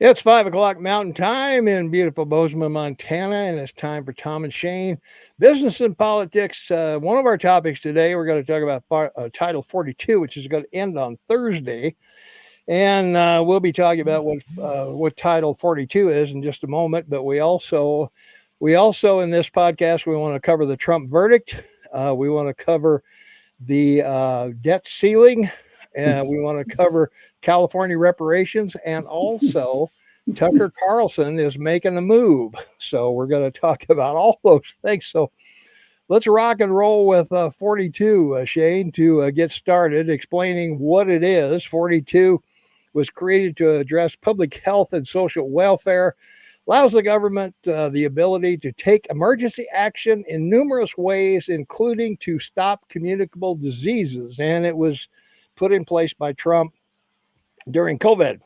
It's 5 o'clock Mountain Time in beautiful Bozeman, Montana, and it's time for Tom and Shane, business and politics. One of our topics today, we're going to talk about Title 42, which is going to end on Thursday, and we'll be talking about what Title 42 is in just a moment. But we also in this podcast we want to cover the Trump verdict. We want to cover the debt ceiling, and we want to cover California reparations, and also Tucker Carlson is making a move. So we're going to talk about all those things. So let's rock and roll with 42, Shane, to get started explaining what it is. 42 was created to address public health and social welfare, allows the government the ability to take emergency action in numerous ways, including to stop communicable diseases. And it was put in place by Trump during COVID.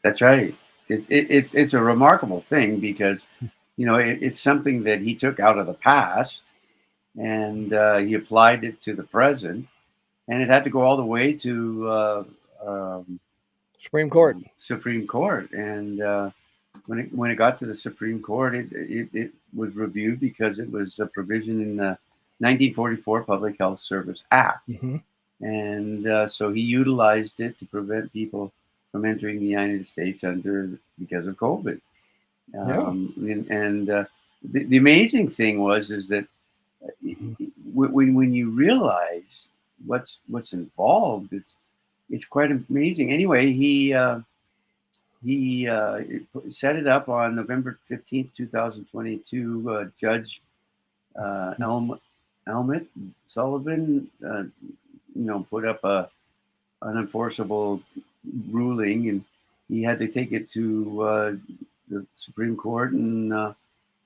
That's right. It's a remarkable thing because, it's something that he took out of the past and he applied it to the present, and it had to go all the way to Supreme Court. And when it got to the Supreme Court, it was reviewed because it was a provision in the 1944 Public Health Service Act. Mm-hmm. And so he utilized it to prevent people from entering the United States because of COVID. The amazing thing is that when you realize what's involved, it's quite amazing. Anyway, he set it up on November 15th, 2022. Judge Elmett Sullivan, put up an enforceable ruling, and he had to take it to the Supreme Court on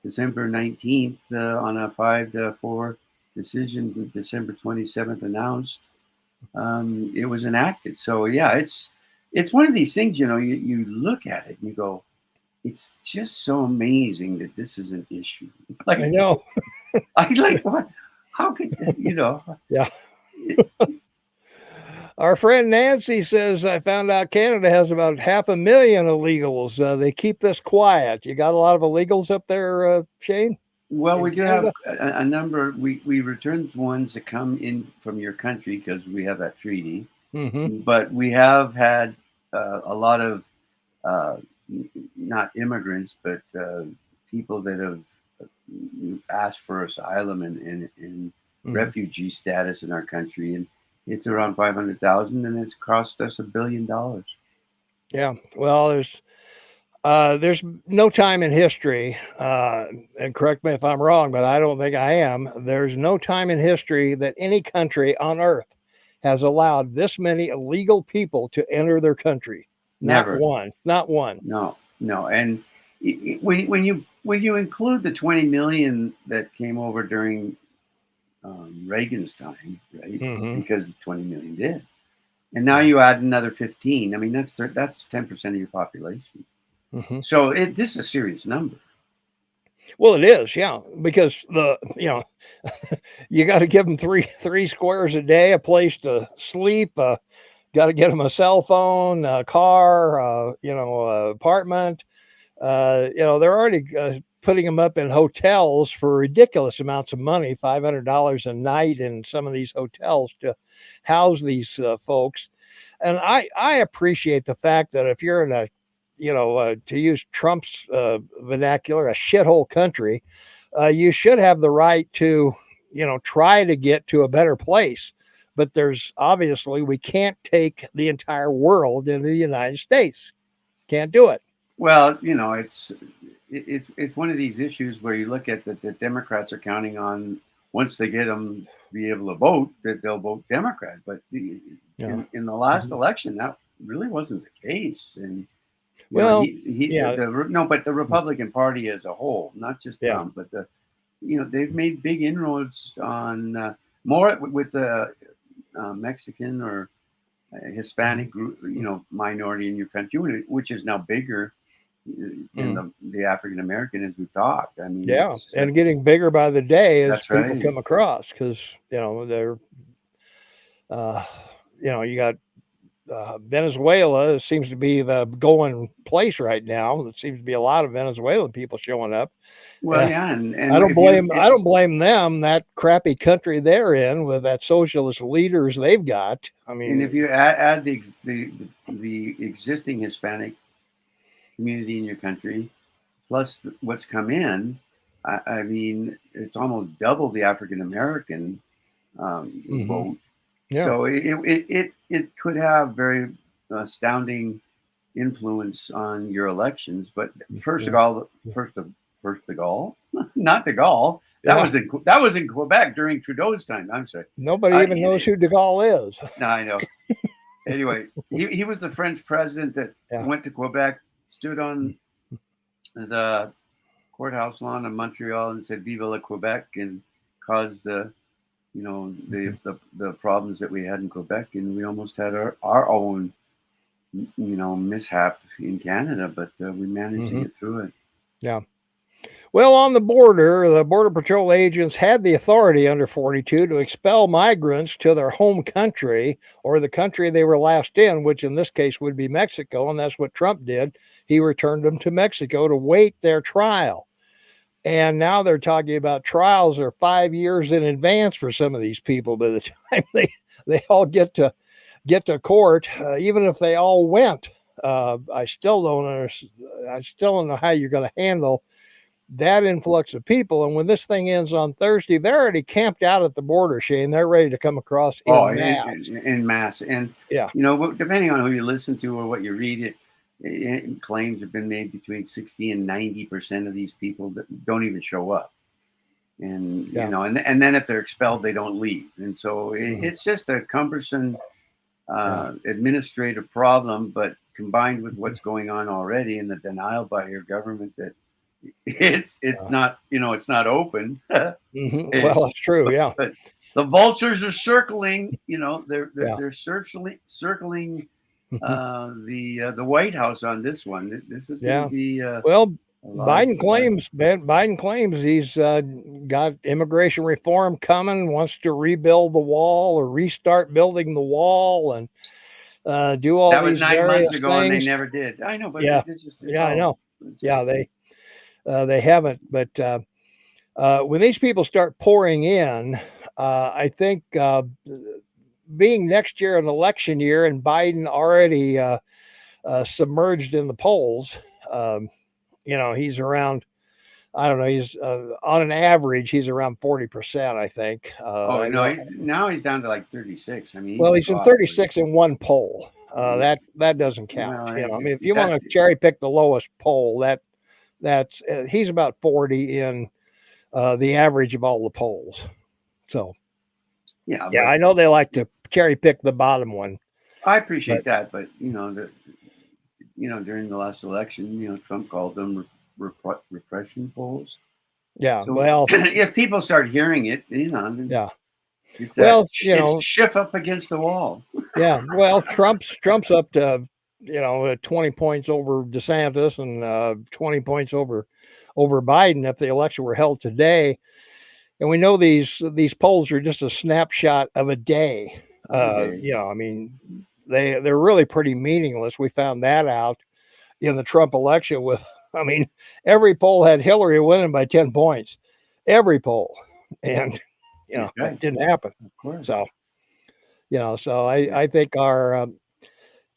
December 19th on a 5-4 decision. December 27th announced. It was enacted. So yeah, it's one of these things. You look at it and you go, it's just so amazing that this is an issue. Like, I know. I like what? How could Yeah. Our friend Nancy says, I found out Canada has about 500,000 illegals. They keep this quiet. You got a lot of illegals up there, Shane? Well, we do have a number. We returned ones that come in from your country because we have that treaty. Mm-hmm. But we have had a lot of not immigrants, but people that have asked for asylum and refugee status in our country, and it's around 500,000, and it's cost us $1 billion. Yeah, well, there's no time in history, and correct me if I'm wrong, but I don't think I am. There's no time in history that any country on earth has allowed this many illegal people to enter their country. Never. Not one. No. And when you include the 20 million that came over during Reagan's time, right? Mm-hmm. Because 20 million did, and now you add another 15. I mean, that's 10% of your population. Mm-hmm. So this is a serious number. Well, it is, yeah, because you got to give them three squares a day, a place to sleep. Got to get them a cell phone, a car, apartment. They're already putting them up in hotels for ridiculous amounts of money, $500 a night in some of these hotels to house these folks. And I appreciate the fact that if you're in a, to use Trump's vernacular, a shithole country, you should have the right to, try to get to a better place. But we can't take the entire world into the United States. Can't do it. Well, it's one of these issues where you look at that the Democrats are counting on, once they get them to be able to vote, that they'll vote Democrat. But in the last election, that really wasn't the case. And but the Republican Party as a whole, not just Trump, but they've made big inroads on more with the Mexican or Hispanic group, minority in your country, which is now bigger than the African American, as we've talked. I mean, and getting bigger by the day as people come across, because they're you got Venezuela seems to be the going place right now. There seems to be a lot of Venezuelan people showing up. Well, yeah, and I don't if you blame I don't blame them. That crappy country they're in with that socialist leaders they've got. I and mean, if you add the existing Hispanic community in your country, plus what's come in, I mean, it's almost double the African American vote. yeah, So it could have very astounding influence on your elections. But first of all, not de Gaulle. That yeah. was in Quebec during Trudeau's time. I'm sorry. Nobody even knows who de Gaulle is. No, I know. Anyway, he was the French president that Yeah. went to Quebec, stood on the courthouse lawn in Montreal and said "Vive le Quebec" and caused the problems that we had in Quebec, and we almost had our own mishap in Canada, but we managed to get through it. Yeah. Well, on the Border Patrol agents had the authority under 42 to expel migrants to their home country or the country they were last in, which in this case would be Mexico. And that's what Trump did. He returned them to Mexico to wait their trial. And now they're talking about trials are 5 years in advance for some of these people by the time they all get to court, even if they all went. I still don't know how you're going to handle that influx of people. And when this thing ends on Thursday, they're already camped out at the border, Shane. They're ready to come across in mass. And yeah, depending on who you listen to or what you read, claims have been made between 60 and 90% of these people that don't even show up. And and then if they're expelled, they don't leave. And so it's just a cumbersome administrative problem, but combined with what's going on already and the denial by your government that it's not open. Well, that's true. Yeah, but the vultures are circling. They're circling the White House on this one. This is going to be well. Biden claims he's got immigration reform coming. Wants to rebuild the wall or restart building the wall and do all. That was these 9 months ago, things. and they never did. I know, but I know. They haven't. But when these people start pouring in, I think being next year an election year and Biden already submerged in the polls, he's around. I don't know. He's on an average, he's around 40%, I think. Now he's down to like 36. I mean, he's in 36 in one poll. That doesn't count. Well, if you want to cherry pick the lowest poll, that's he's about 40 in the average of all the polls. So I know they like to cherry pick the bottom one. I appreciate that, but during the last election, Trump called them repression polls. Yeah. So, well, if people start hearing it, it's shift up against the wall. Yeah. Well, Trump's up to 20 points over DeSantis and 20 points over Biden if the election were held today. And we know these polls are just a snapshot of a day. I mean, they're really pretty meaningless. We found that out in the Trump election every poll had Hillary winning by 10 points, every poll. And, it didn't happen. Of course. So, I think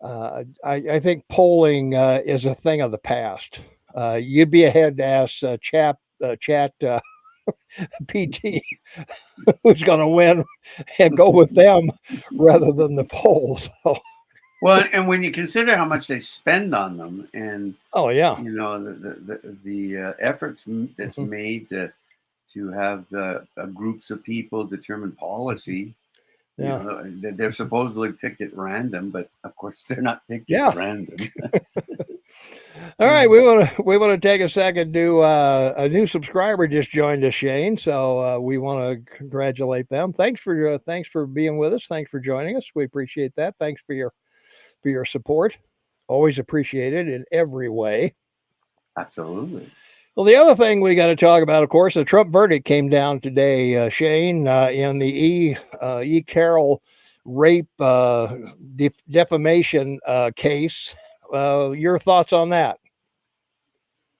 I think polling is a thing of the past. You'd be ahead to ask chat PT who's going to win and go with them rather than the polls. So. Well, and when you consider how much they spend on them, and the efforts that's made to have groups of people determine policy, they're supposedly picked at random, but of course they're not picked at random. All right, we want to take a second to a new subscriber just joined us, Shane. So we want to congratulate them. Thanks for being with us. Thanks for joining us. We appreciate that. Thanks for your support. Always appreciated in every way. Absolutely. Well, the other thing we got to talk about, of course, the Trump verdict came down today, Shane, in the E. Carroll rape defamation case. Your thoughts on that?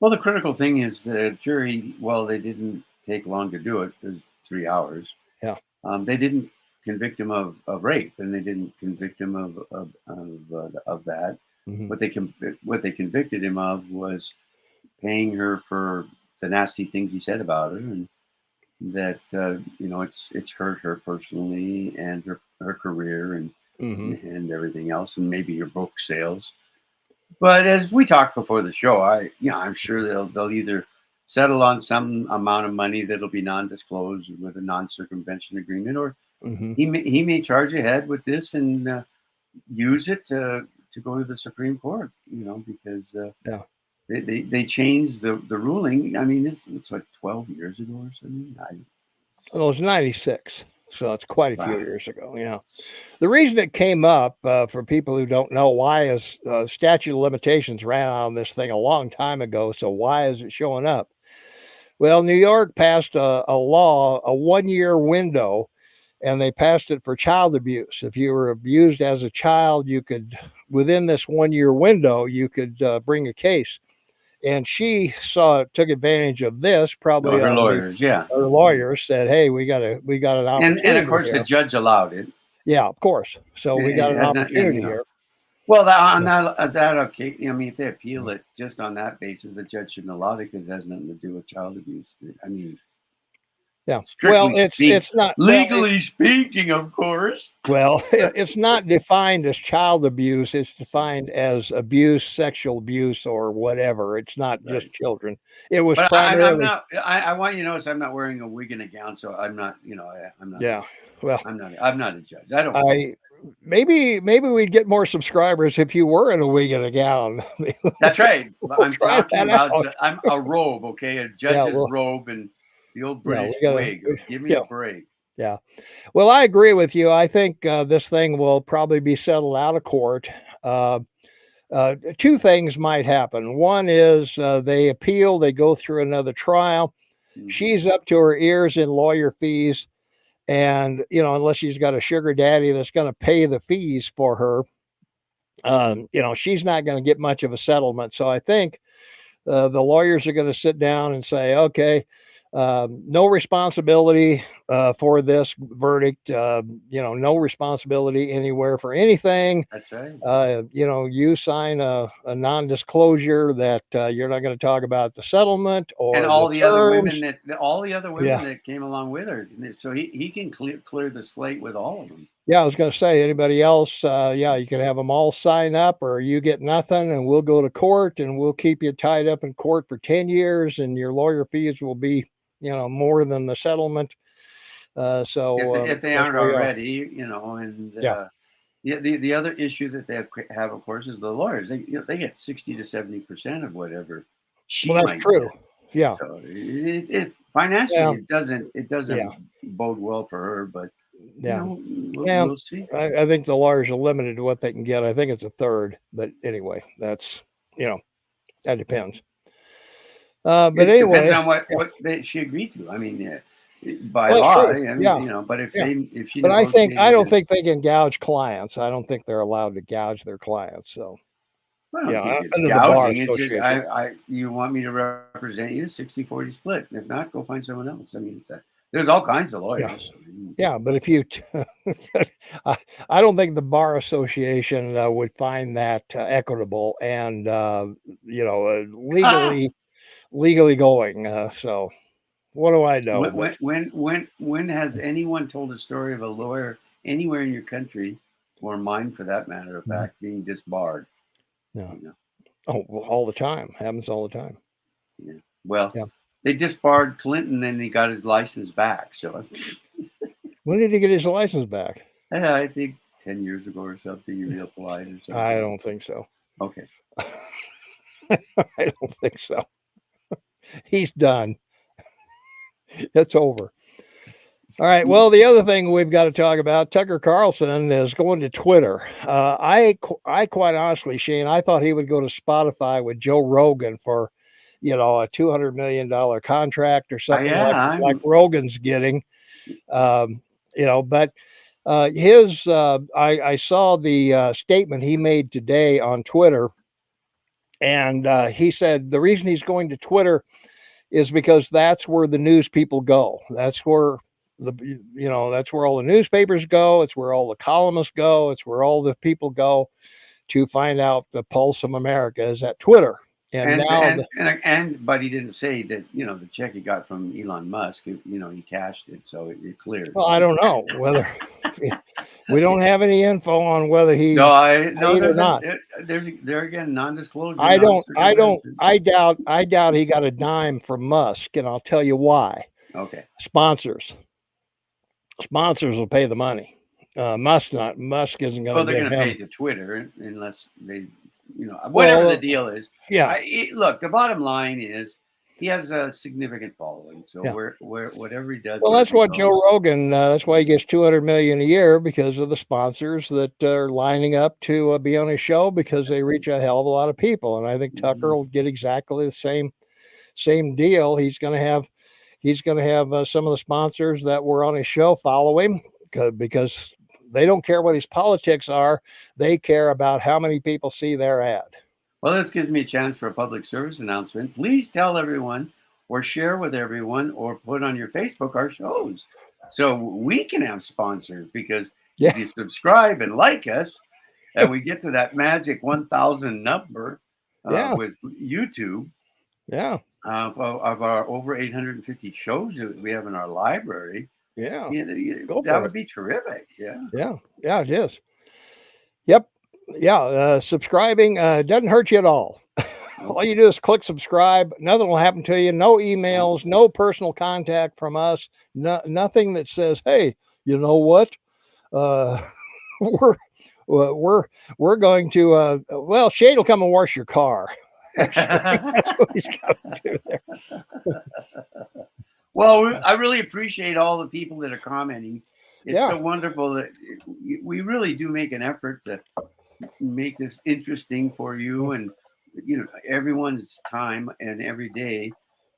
Well, the critical thing is the jury, well, they didn't take long to do it. It was 3 hours. Yeah. They didn't convict him of rape, and they didn't convict him of that. Mm-hmm. What they convicted him of was paying her for the nasty things he said about her, and that it's hurt her personally and her career and and everything else, and maybe her book sales. But as we talked before the show, I'm sure they'll either settle on some amount of money that'll be non-disclosed with a non-circumvention agreement, or he may charge ahead with this and use it to go to the Supreme Court. Because they changed the ruling. I mean, it's like 12 years ago or something. Well, it was 96. So it's quite a few years ago. Yeah. The reason it came up, for people who don't know, why is statute of limitations ran out on this thing a long time ago. So why is it showing up? Well, New York passed a law, a 1-year window, and they passed it for child abuse. If you were abused as a child, you could, within this 1-year window, you could bring a case. And she took advantage of this. Probably her lawyers, her lawyers said, "Hey, we got an opportunity." And of course, here. The judge allowed it. Yeah, of course. So we got an opportunity here. Well, that okay. I mean, if they appeal it just on that basis, the judge shouldn't allow it because it has nothing to do with child abuse. I mean, yeah. Well, it's not legally speaking, of course. Well, it's not defined as child abuse. It's defined as abuse, sexual abuse, or whatever. It's not just children. It was primarily. I want you to notice I'm not wearing a wig and a gown, so I'm not. I'm not. Yeah. Well, I'm not a judge. I don't. Maybe we'd get more subscribers if you were in a wig and a gown. That's right. I'm talking about. I'm a robe, okay, a judge's robe and. The old British wig. Give me a break. Yeah. Well, I agree with you. I think this thing will probably be settled out of court. Two things might happen. One is they appeal, they go through another trial. She's up to her ears in lawyer fees. And, unless she's got a sugar daddy that's going to pay the fees for her, she's not going to get much of a settlement. So I think the lawyers are going to sit down and say, okay, no responsibility for this verdict. No responsibility anywhere for anything. That's right. You sign a non-disclosure that you're not going to talk about the settlement or and all the other women that came along with her. So he can clear the slate with all of them. Yeah, I was going to say, anybody else, you can have them all sign up, or you get nothing, and we'll go to court, and we'll keep you tied up in court for 10 years, and your lawyer fees will be, more than the settlement. So if they aren't already, and the other issue that they have, of course, is the lawyers. They get 60 to 70% of whatever she might. That's true. Get. Yeah. So it financially, it doesn't bode well for her, but. We'll see. I think the lawyers are limited to what they can get. I think it's a third, but anyway, that's that depends. But anyway, depends on what she agreed to. I mean, by law, but if she. But I don't think they can gouge clients. I don't think they're allowed to gouge their clients. So. I don't think it's gouging. You want me to represent you? 60-40 split. If not, go find someone else. I mean, there's all kinds of lawyers. Yeah, but if you, I don't think the Bar Association would find that equitable and legally going. So, what do I know? When has anyone told a story of a lawyer anywhere in your country, or mine for that matter of fact, being disbarred? No. Oh, well, all the time. Happens all the time. Yeah. Well, they disbarred Clinton, then he got his license back. So when did he get his license back? I think 10 years ago or something. He reapplied or something. I don't think so. Okay. I don't think so. He's done. It's over. All right. Well, the other thing we've got to talk about, Tucker Carlson is going to Twitter. I quite honestly, Shane, I thought he would go to Spotify with Joe Rogan for, a $200 million contract or something like Rogan's getting, but I saw the statement he made today on Twitter, and he said the reason he's going to Twitter is because that's where the news people go. That's where that's where all the newspapers go. It's where all the columnists go. It's where all the people go to find out the pulse of America is at Twitter. And now, but he didn't say that the check he got from Elon Musk, he cashed it, so it cleared. well, I don't know whether we don't have any info on whether he's no, paid or not. There's there again non-disclosure. I doubt he got a dime from Musk, and I'll tell you why. Okay. Sponsors will pay the money. Musk isn't going to. Well, they're going to pay to Twitter unless they, whatever the deal is. Yeah. Look, the bottom line is he has a significant following. So whatever he does. Well, that's what Joe Rogan. That's why he gets $200 million a year, because of the sponsors that are lining up to be on his show, because they reach a hell of a lot of people. And I think Tucker will get exactly the same deal. He's going to have some of the sponsors that were on his show follow him, because they don't care what his politics are. They care about how many people see their ad. Well, this gives me a chance for a public service announcement. Please tell everyone, or share with everyone, or put on your Facebook our shows, so we can have sponsors. Because if you subscribe and like us, and we get to that magic 1,000 number with YouTube, of our over 850 shows that we have in our library. That would be terrific. Yeah, it is. Yep. Subscribing doesn't hurt you at all. All you do is click subscribe. Nothing will happen to you. No emails, no personal contact from us. Nothing that says, "Hey, you know what? We're going to Shane will come and wash your car." That's what he's got to do there. Well, I really appreciate all the people that are commenting. It's so wonderful that we really do make an effort to make this interesting for you, and everyone's time and every day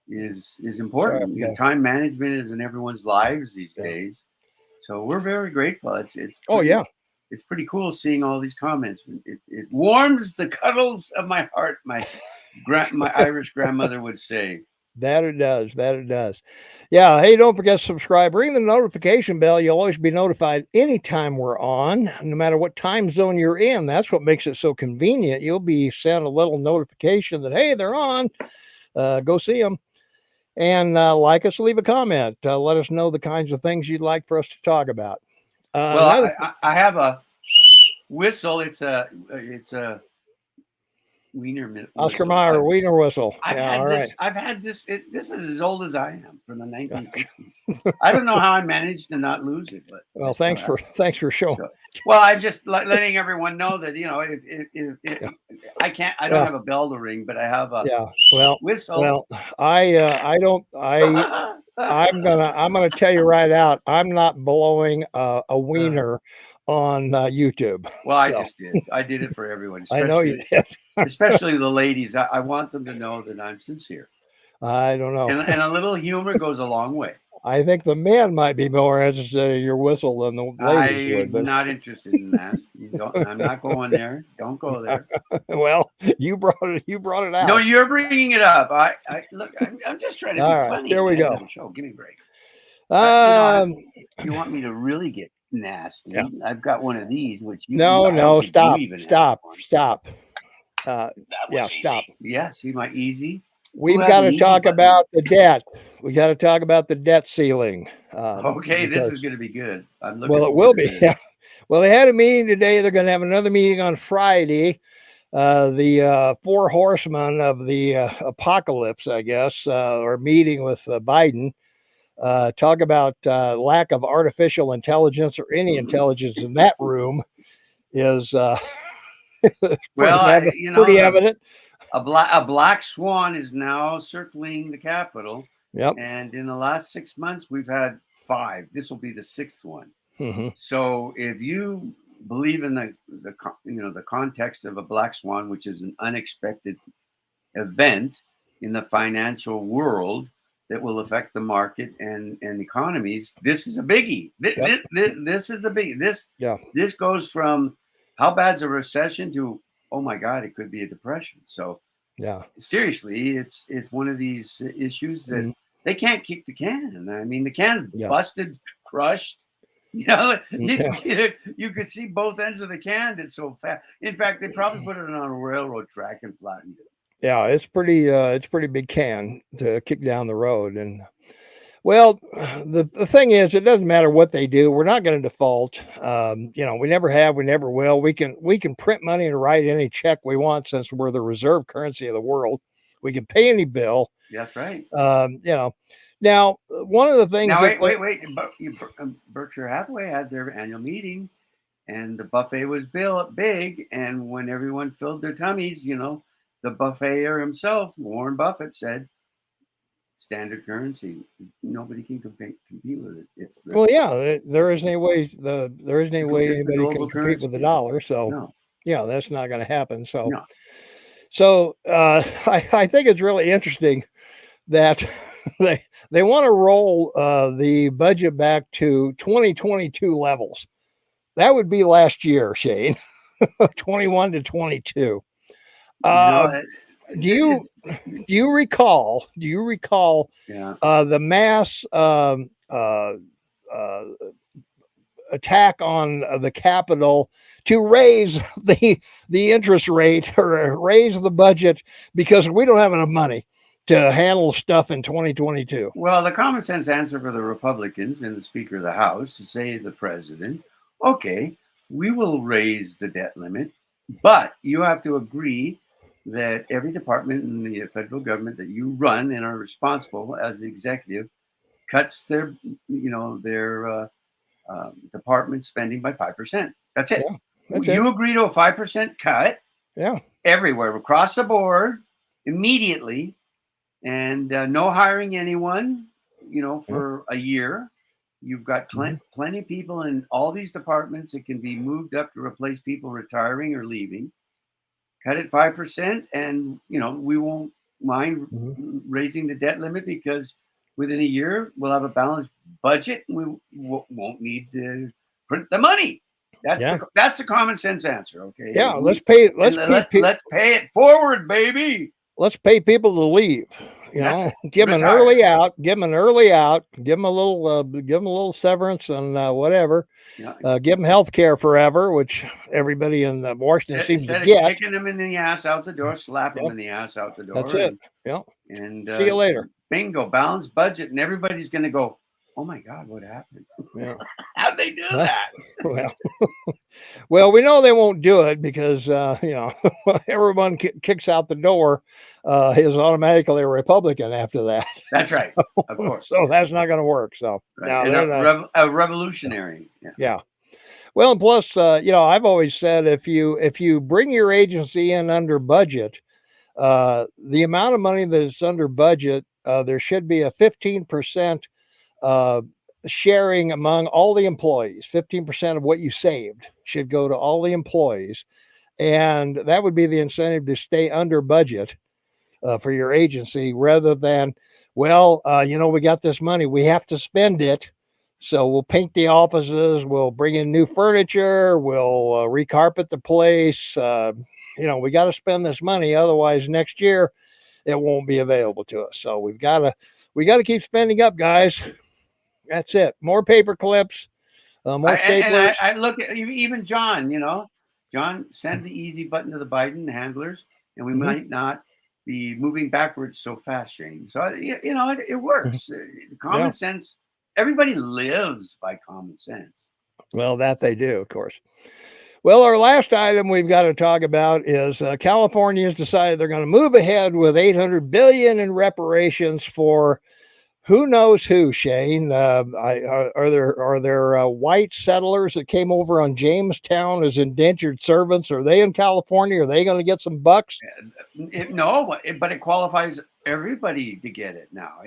is important. Time management is in everyone's lives these days, so we're very grateful. It's pretty cool seeing all these comments. It warms the cuddles of my heart. My Irish grandmother would say. That it does. Yeah. Hey, don't forget to subscribe. Ring the notification bell. You'll always be notified anytime we're on, no matter what time zone you're in. That's what makes it so convenient. You'll be sent a little notification that, hey, they're on. Go see them. And like us, leave a comment. Let us know the kinds of things you'd like for us to talk about. I have a whistle. It's a Wiener Oscar Mayer Wiener whistle. I've had this. This is as old as I am, from the 1960s. I don't know how I managed to not lose it, but thanks for showing. I'm just letting everyone know that if I can't. I don't have a bell to ring, but I have a whistle. Well, I'm gonna tell you right out. I'm not blowing a wiener on YouTube. Well, I just did. I did it for everyone. I know you did. Especially the ladies. I want them to know that I'm sincere. I don't know. And a little humor goes a long way. I think the men might be more interested in your whistle than the ladies would. I'm not interested in that. I'm not going there. Don't go there. Well, you brought it out. No, you're bringing it up. Look. I'm just trying to be funny. Here we go. Show. Give me a break. You want me to really get nasty? Yeah. I've got one of these, which stop. Stop. Stop. Yeah, see my easy. We've got to talk about the debt. We got to talk about the debt ceiling. Okay, this is going to be good. It will be. Yeah. Well, they had a meeting today. They're going to have another meeting on Friday. The four horsemen of the apocalypse, I guess, are meeting with Biden. Talk about lack of artificial intelligence or any intelligence in that room is pretty evident. A black swan is now circling the Capitol. Yep. And in the last 6 months, we've had 5. This will be the 6th one. Mm-hmm. So if you believe in the context of a black swan, which is an unexpected event in the financial world that will affect the market and economies. This is a biggie. This is the biggie. This goes from how bad's a recession to, oh my God, it could be a depression. So seriously, it's one of these issues that they can't kick the can. I mean, the can's busted, crushed. You know, you could see both ends of the can. It's so fast. In fact, they probably put it on a railroad track and flattened it. Yeah, it's pretty big can to kick down the road. And well, the thing is, it doesn't matter what they do. We're not going to default. We never have, we never will. We can print money and write any check we want since we're the reserve currency of the world. We can pay any bill. That's right. Now, one of the things. Now, wait. Berkshire Hathaway had their annual meeting, and the buffet was big. And when everyone filled their tummies, the buffeter himself, Warren Buffett, said, "Standard currency, nobody can compete with it." There isn't any way anybody can compete with the dollar. So that's not going to happen. So I think it's really interesting that they want to roll the budget back to 2022 levels. That would be last year, Shane, 21 to 22. Do you recall the mass attack on the Capitol to raise the interest rate or raise the budget because we don't have enough money to handle stuff in 2022? Well, the common sense answer for the Republicans and the Speaker of the House is say to the president, okay, we will raise the debt limit, but you have to agree that every department in the federal government that you run and are responsible as the executive cuts their department spending by 5%. That's it. You agree to a 5% cut everywhere, across the board, immediately, and no hiring anyone, for a year. You've got plenty of people in all these departments that can be moved up to replace people retiring or leaving. Cut it 5%, and we won't mind raising the debt limit because within a year we'll have a balanced budget and we won't need to print the money. That's the common sense answer. Okay. Yeah, let's pay it forward, baby. Let's pay people to leave. Give them an early out. Give them a little severance and whatever. Give them health care forever, which everybody in Washington seems to get. Kicking them in the ass out the door, slap them in the ass out the door. That's it. And see you later. Bingo, balanced budget, and everybody's going to go, oh my God, what happened? How'd they do that? Well, we know they won't do it because everyone kicks out the door is automatically a Republican after that. That's right, of course. So that's not going to work. So a revolutionary. Yeah. Well, and plus, I've always said if you bring your agency in under budget, the amount of money that's under budget, there should be a 15% sharing among all the employees. 15% of what you saved should go to all the employees. And that would be the incentive to stay under budget for your agency rather than, we got this money, we have to spend it. So we'll paint the offices, we'll bring in new furniture, we'll recarpet the place. We got to spend this money. Otherwise next year it won't be available to us. So we got to keep spending up, guys. That's it. More paper clips, more staplers. I look at even John, John send the easy button to the Biden handlers, and we might not be moving backwards so fast, Shane. So, it works. Common sense. Everybody lives by common sense. Well, that they do, of course. Well, our last item we've got to talk about is California has decided they're going to move ahead with $800 billion in reparations for who knows who, Shane. Are there white settlers that came over on Jamestown as indentured servants? Are they in California? Are they going to get some bucks? No, but it qualifies everybody to get it now.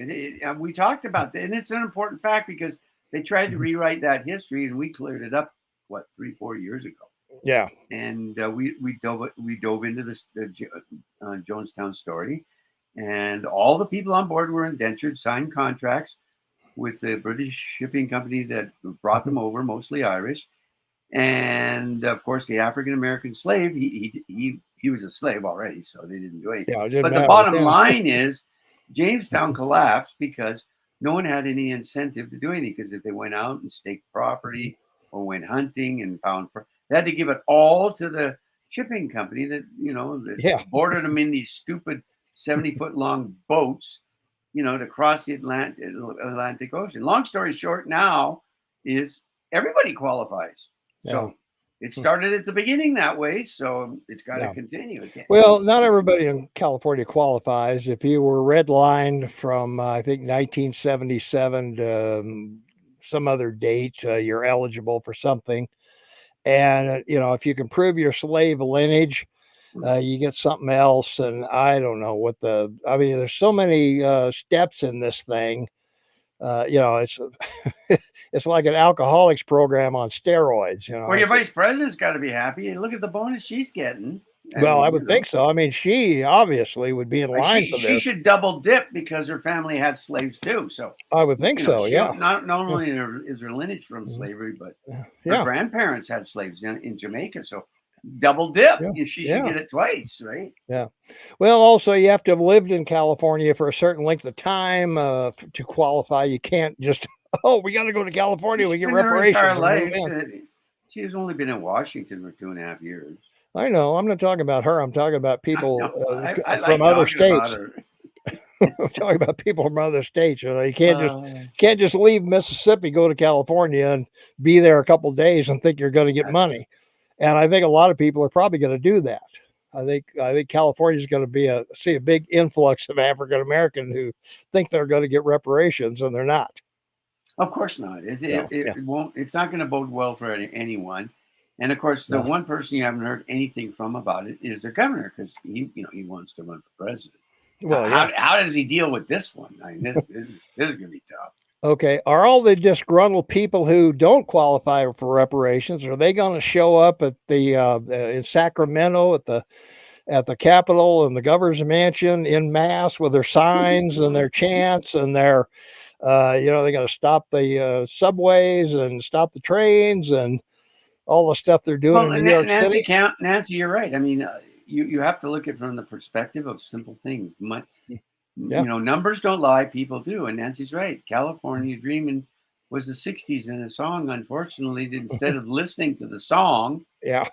We talked about that, and it's an important fact because they tried to rewrite that history, and we cleared it up, 3-4 years ago. Yeah, and we dove into this Jonestown story. And all the people on board were indentured, signed contracts with the British shipping company that brought them over, mostly Irish. And of course, the African American slave, he was a slave already, so they didn't do anything. Yeah, it didn't But the matter with bottom him. line is, Jamestown collapsed because no one had any incentive to do anything. Because if they went out and staked property or went hunting and found, they had to give it all to the shipping company that that Yeah. boarded them in these stupid 70-foot long boats, to cross the Atlantic Ocean. Long story short, now is everybody qualifies. Yeah. So it started at the beginning that way, so it's got to Yeah. continue again. Well, not everybody in California qualifies. If you were redlined from, I think, 1977 to some other date, you're eligible for something. And, if you can prove your slave lineage, you get something else. And I don't know I mean, there's so many steps in this thing. It's it's like an alcoholics program on steroids. Well, your vice president's got to be happy. And look at the bonus she's getting. Well, I would think so. I mean, she obviously would be in line for She this. should double dip because her family had slaves too. So I would think so. Yeah. Not only is her lineage from slavery, but her grandparents had slaves in Jamaica. So double dip. She should get it twice, right? Yeah. Well, also you have to have lived in California for a certain length of time to qualify. You can't just we got to go to California. We get reparations. Her entire life. She's only been in Washington for 2.5 years. I know. I'm not talking about her. I'm talking about people from other states. I'm talking about people from other states. You can't just leave Mississippi, go to California, and be there a couple of days and think you're going to get money. And I think a lot of people are probably going to do that. I think California is going to see a big influx of African Americans who think they're going to get reparations, and they're not. Of course not. It won't. It's not going to bode well for anyone. And of course, the one person you haven't heard anything from about it is the governor, because he wants to run for president. Well, how does he deal with this one? I mean, this is going to be tough. Okay, are all the disgruntled people who don't qualify for reparations, are they going to show up at the in Sacramento at the Capitol and the governor's mansion in mass with their signs and their chants and their they're going to stop the subways and stop the trains and all the stuff they're doing in New York City? Nancy, you're right. I mean, you have to look at it from the perspective of simple things. Numbers don't lie, people do. And Nancy's right. California Dreaming was the 60s, and the song, unfortunately, instead of listening to the song, and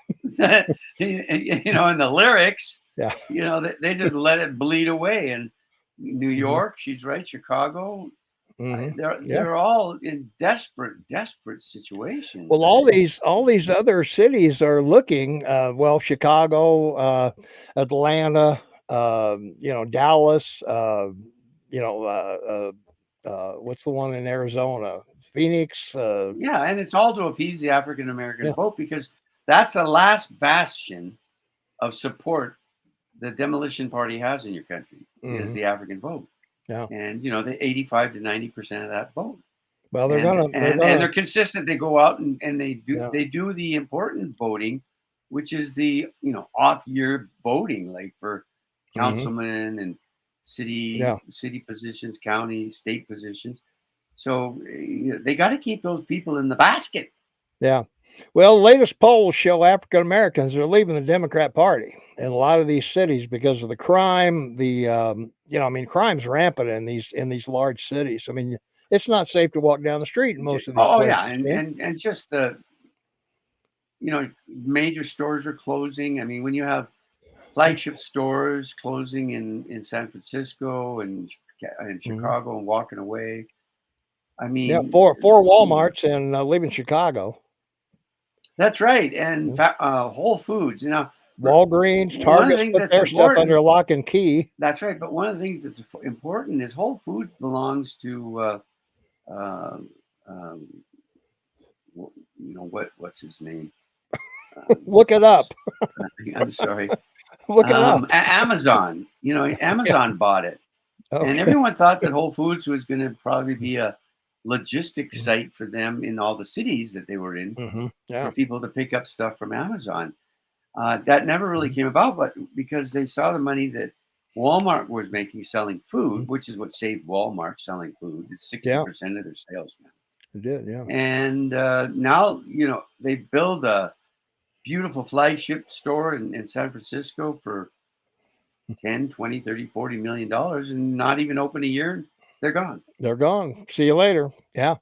the lyrics, they just let it bleed away. And New York, she's right, Chicago, they're all in desperate situations. Well, all these other cities are looking. Chicago, Atlanta, Dallas. What's the one in Arizona? Phoenix. And it's all to appease the African American vote, because that's the last bastion of support the demolition party has in your country is the African vote. Yeah. And the 85 to 90% of that vote. Well, they're consistent. They go out and they do the important voting, which is the off year voting, like for councilmen and city positions, county, state positions. So they got to keep those people in the basket. Yeah. Well, latest polls show African Americans are leaving the Democrat Party in a lot of these cities because of the crime. Crime's rampant in these large cities. I mean, it's not safe to walk down the street in most of these places. And just the major stores are closing. I mean, when you have flagship stores closing in San Francisco and Chicago and walking away. I mean, four Walmarts and leaving Chicago. That's right. And Whole Foods, Walgreens, Target put their stuff under lock and key. That's right. But one of the things that's important is Whole Foods belongs to, what's his name? Look it up. I'm sorry. Look it up. Amazon. Amazon bought it. Okay. And everyone thought that Whole Foods was going to probably be a logistics site for them in all the cities that they were in for people to pick up stuff from Amazon. That never really came about, but because they saw the money that Walmart was selling food, Mhm. which is what saved Walmart selling food. It's Yeah, 60% of their sales now. it did. Yeah. And now, they build a beautiful flagship store in San Francisco for 10, 20, 30, $40 million and not even open a year. They're gone. They're gone. See you later. Yeah.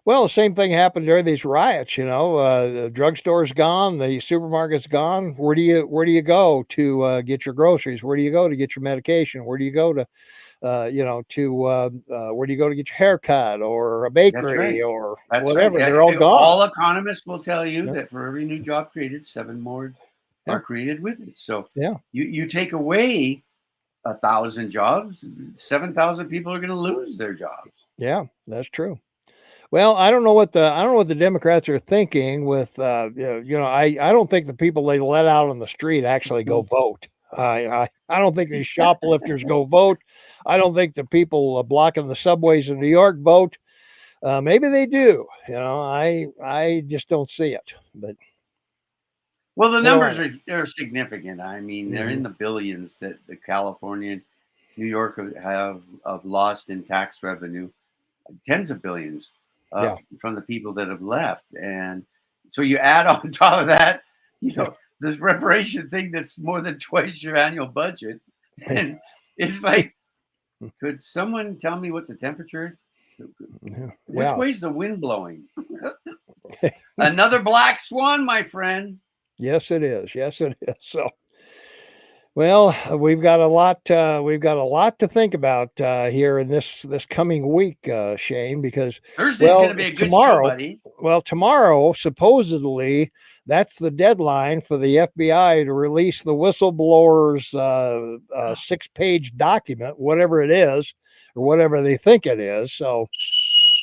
Well, the same thing happened during these riots. The drugstore's gone, the supermarket's gone. Where do you go to get your groceries? Where do you go to get your medication? Where do you go to where do you go to get your haircut or a That's bakery right. or That's right. whatever? They're all gone. All economists will tell you Yeah. that for every new job created, 7 more Yeah. are created with it. So Yeah. you take away 1,000 jobs, 7,000 people are going to lose their jobs. Yeah. That's true. Well, I don't know what the Democrats are thinking with I don't think the people they let out on the street actually go vote. I don't think these shoplifters go vote. I don't think the people blocking the subways in New York vote. Maybe they do. I just don't see it. But Well, the what do I numbers know? are significant. I mean, they're Hmm. in the billions that the California and New York have lost in tax revenue, tens of billions Yeah. from the people that have left. And so you add on top of that, this reparation thing that's more than twice your annual budget. And it's like, could someone tell me what the temperature is? Which Yeah. way's the wind blowing? Another black swan, my friend. Yes, it is. Yes, it is. So. Well, we've got a lot to think about here in this coming week, Shane, because Thursday's going to well, be a good show, tomorrow, buddy. tomorrow supposedly that's the deadline for the FBI to release the whistleblower's 6-page document, whatever it is, or whatever they think it is. So,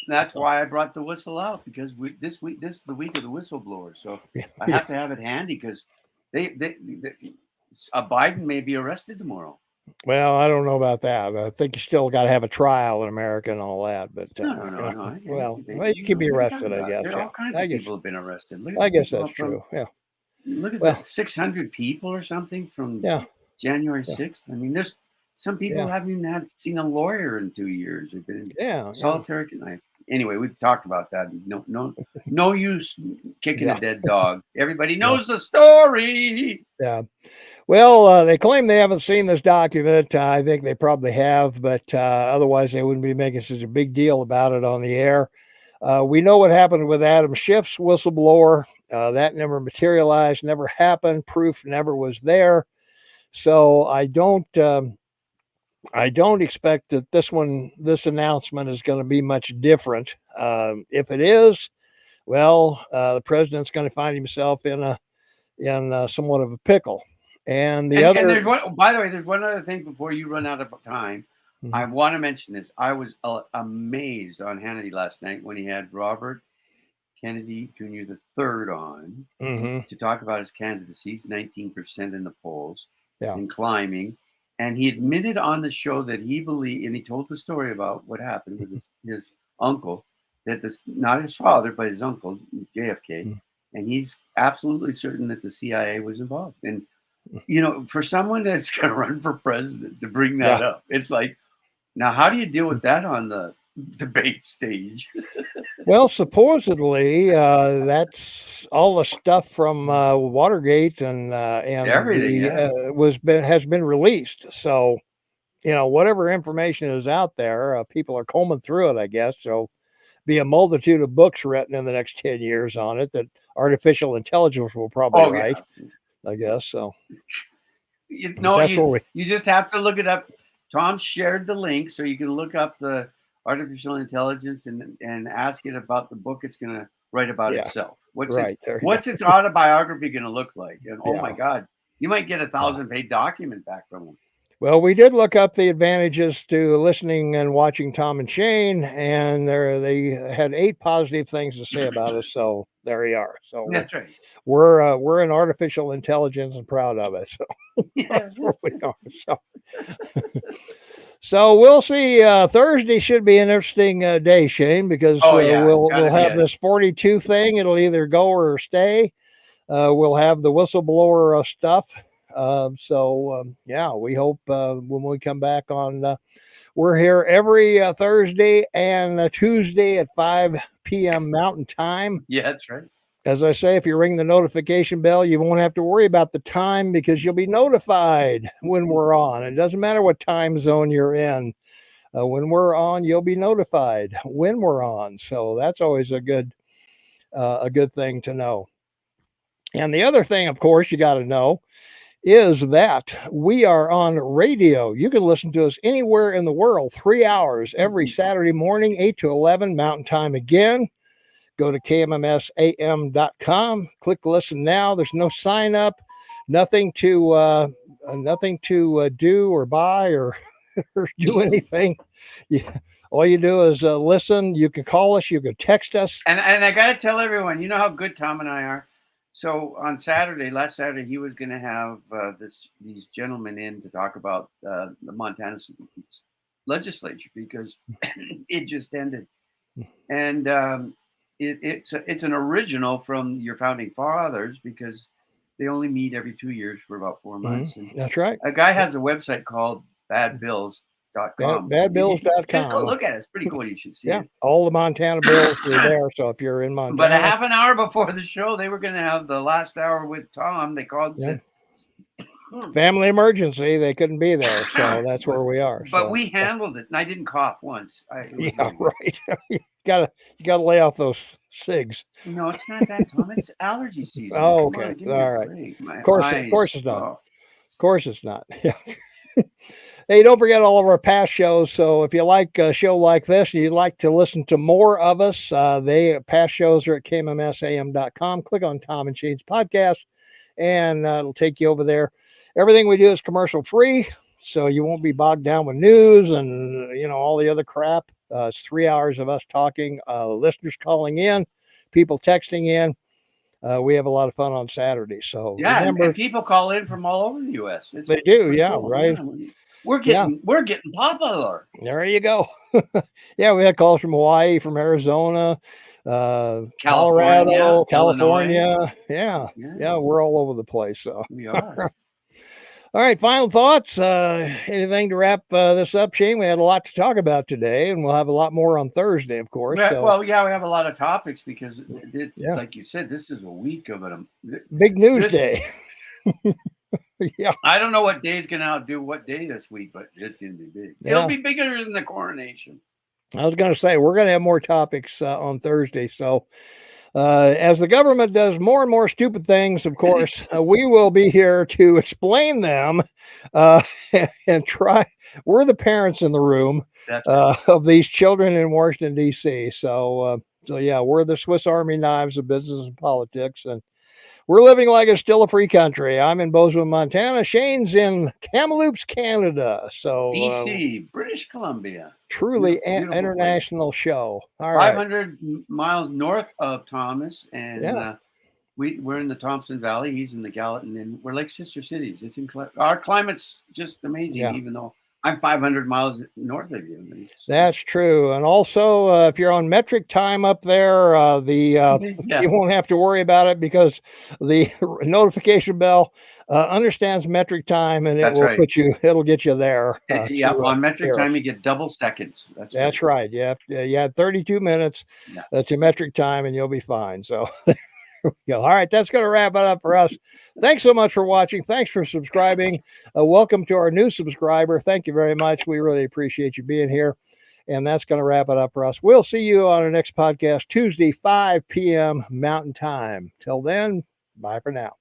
That's why I brought the whistle out because this is the week of the whistleblower. So I yeah. have to have it handy because Biden may be arrested tomorrow. Well, I don't know about that. I think you still got to have a trial in America and all that. But No. well, you can be What are you talking arrested, I about? guess. There are Yeah, all kinds I of guess. people have been arrested. I guess that's true. Yeah. Look at Well, the 600 people or something from yeah, January yeah, 6th. I mean, there's some people yeah, haven't even seen a lawyer in 2 years. They've been in yeah, yeah, solitary confinement. Anyway, we've talked about that. No use kicking a yeah, dead dog. Everybody yeah, knows the story. yeah. Well, they claim they haven't seen this document. I think they probably have, but otherwise they wouldn't be making such a big deal about it on the air. We know what happened with Adam Schiff's whistleblower. That never materialized, never happened. Proof never was there. So I don't expect that this announcement is going to be much different. If it is, well, the president's going to find himself in somewhat of a pickle. And the And other, there's one. By the way, there's one other thing before you run out of time. I Mhm, want to mention this. I was amazed on Hannity last night when he had Robert Kennedy Jr. the third on mhm, to talk about his candidacy. He's 19% in the polls yeah, and climbing. And he admitted on the show that he believed, and he told the story about what happened with his uncle, that this, not his father, but his uncle, JFK. mm, And he's absolutely certain that the CIA was involved. And, for someone that's going to run for president to bring yeah. that up, it's like, now, how do you deal with that on the debate stage? Well, supposedly that's all the stuff from Watergate and Everything, the yeah. has been released. So whatever information is out there, people are combing through it. I guess so. Be a multitude of books written in the next 10 years on it that artificial intelligence will probably Oh, write. yeah. I guess so. You But know, that's you what we. you just have to look it up. Tom shared the link, so you can look up the artificial intelligence and ask it about the book it's going to write about Yeah. itself. Right there. Yeah. What's its autobiography going to look like? And oh my Yeah. God, you might get a Yeah. 1,000-page document back from them. Well, we did look up the advantages to listening and watching Tom and Shane, and they had 8 positive things to say about us. So there we are. So That's right. we're in artificial intelligence and proud of it. So Yeah. that's where we are. So we'll see. Thursday should be an interesting day, Shane, because Oh yeah, it's got we'll to be have a this 42 thing. It'll either go or stay. We'll have the whistleblower stuff. Yeah, we hope when we come back on, we're here every Thursday and Tuesday at 5 p.m. Mountain Time. Yeah, that's right. As I say, if you ring the notification bell, you won't have to worry about the time because you'll be notified when we're on. It doesn't matter what time zone you're in. When we're on, you'll be notified when we're on. So that's always a good thing to know. And the other thing, of course, you got to know is that we are on radio. You can listen to us anywhere in the world, 3 hours every Saturday morning, 8 to 11 Mountain Time again. Go to kmmsam.com, click listen now. There's no sign up, nothing to do or buy or, or do anything. Yeah. All you do is listen. You can call us. You can text us. And I got to tell everyone, you know how good Tom and I are. So on last Saturday, he was going to have these gentlemen in to talk about the Montana legislature because it just ended, and it's an original from your founding fathers because they only meet every 2 years for about 4 months. And that's right. A guy has a website called badbills.com. Badbills.com. Just go look at it. It's pretty cool. You should see it. All the Montana bills are there. So if you're in Montana. But a half an hour before the show, they were going to have the last hour with Tom. They called and said, family emergency. They couldn't be there. So that's where we are. But we handled it. And I didn't cough once. Right. you gotta lay off those cigs. No, it's not that, Tom. It's allergy season. Oh, okay. All right. Of course it's not. Of course it's not. Yeah. Hey, don't forget all of our past shows. So if you like a show like this and you'd like to listen to more of us, past shows are at kmmsam.com. Click on Tom and Shane's podcast, and it'll take you over there. Everything we do is commercial free, so you won't be bogged down with news and all the other crap. It's 3 hours of us talking, listeners calling in, people texting in. We have a lot of fun on Saturday. So remember, and people call in from all over the U.S. They do, cool. Right? Yeah. We're getting popular. There you go. Yeah, we had calls from Hawaii, from Arizona, Colorado, California. Yeah, we're all over the place. So we are. All right, final thoughts. Anything to wrap this up, Shane? We had a lot to talk about today, and we'll have a lot more on Thursday, of course. Well, we have a lot of topics because, like you said, this is a week of it. Big news day. Yeah, I don't know what day is going to outdo what day this week, but it's going to be big. Yeah. It'll be bigger than the coronation. I was going to say, we're going to have more topics on Thursday. So as the government does more and more stupid things, of course, we will be here to explain them and try. We're the parents in the room of these children in Washington, D.C. So yeah, we're the Swiss Army knives of business and politics, and we're living like it's still a free country. I'm in Bozeman, Montana. Shane's in Kamloops, Canada. So BC, British Columbia. Truly an international show. All right. 500 miles north of Thomas, and we're in the Thompson Valley. He's in the Gallatin, and we're like sister cities. Our climate's just amazing, even though I'm 500 miles north of you. That's true. And also, if you're on metric time up there, you won't have to worry about it because the notification bell understands metric time, and it'll get you there. On metric time, you get double seconds. That's right. Yeah. You had 32 minutes. Yeah. That's your metric time, and you'll be fine. So all right, that's going to wrap it up for us. Thanks so much for watching. Thanks for subscribing. Welcome to our new subscriber. Thank you very much. We really appreciate you being here. And that's going to wrap it up for us. We'll see you on our next podcast, Tuesday, 5 p.m. Mountain Time. Till then, bye for now.